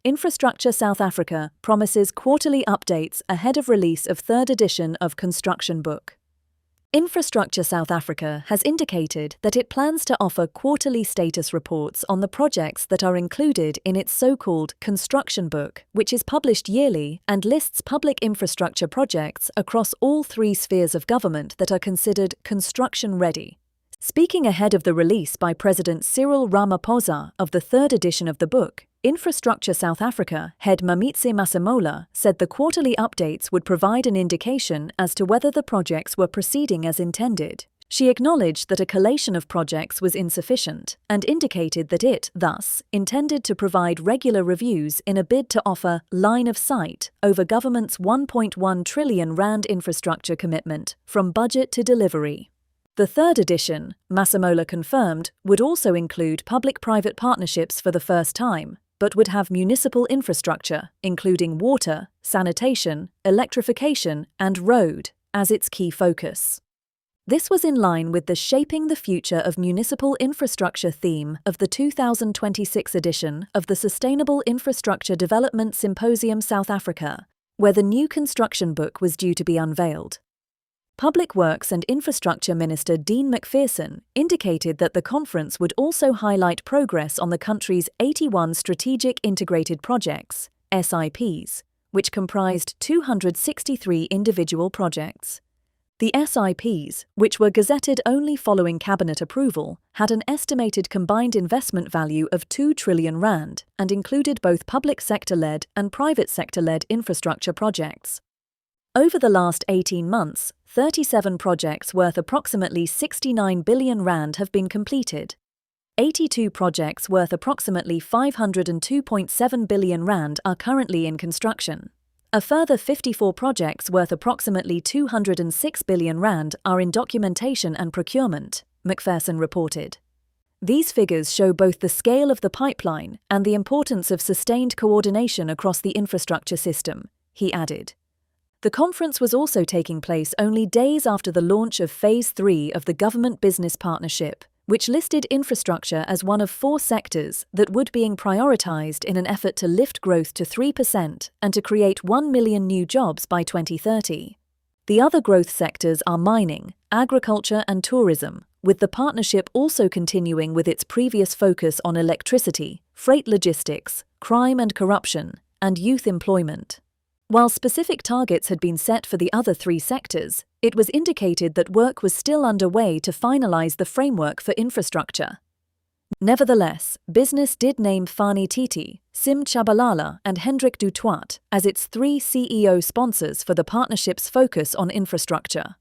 Infrastructure South Africa promises quarterly updates ahead of release of third edition of Construction Book. Infrastructure South Africa has indicated that it plans to offer quarterly status reports on the projects that are included in its so-called Construction Book, which is published yearly and lists public infrastructure projects across all three spheres of government that are considered construction-ready. Speaking ahead of the release by President Cyril Ramaphosa of the third edition of the book, Infrastructure South Africa head Mameetse Masemola said the quarterly updates would provide an indication as to whether the projects were proceeding as intended. She acknowledged that a collation of projects was insufficient and indicated that it, thus, intended to provide regular reviews in a bid to offer line of sight over government's R1.1 trillion infrastructure commitment from budget to delivery. The third edition, Masemola confirmed, would also include public-private partnerships for the first time, but would have municipal infrastructure, including water, sanitation, electrification, and road, as its key focus. This was in line with the Shaping the Future of Municipal Infrastructure theme of the 2026 edition of the Sustainable Infrastructure Development Symposium South Africa, where the new construction book was due to be unveiled. Public Works and Infrastructure Minister Dean McPherson indicated that the conference would also highlight progress on the country's 81 Strategic Integrated Projects, SIPs, which comprised 263 individual projects. The SIPs, which were gazetted only following cabinet approval, had an estimated combined investment value of R2 trillion and included both public sector-led and private sector-led infrastructure projects. Over the last 18 months, 37 projects worth approximately R69 billion have been completed. 82 projects worth approximately R502.7 billion are currently in construction. A further 54 projects worth approximately R206 billion are in documentation and procurement, McPherson reported. These figures show both the scale of the pipeline and the importance of sustained coordination across the infrastructure system, he added. The conference was also taking place only days after the launch of Phase 3 of the Government Business Partnership, which listed infrastructure as one of 4 sectors that would being prioritized in an effort to lift growth to 3% and to create 1 million new jobs by 2030. The other growth sectors are mining, agriculture and tourism, with the partnership also continuing with its previous focus on electricity, freight logistics, crime and corruption, and youth employment. While specific targets had been set for the other 3 sectors, it was indicated that work was still underway to finalize the framework for infrastructure. Nevertheless, business did name Fani Titi, Sim Chabalala and Hendrik Du Toit as its 3 CEO sponsors for the partnership's focus on infrastructure.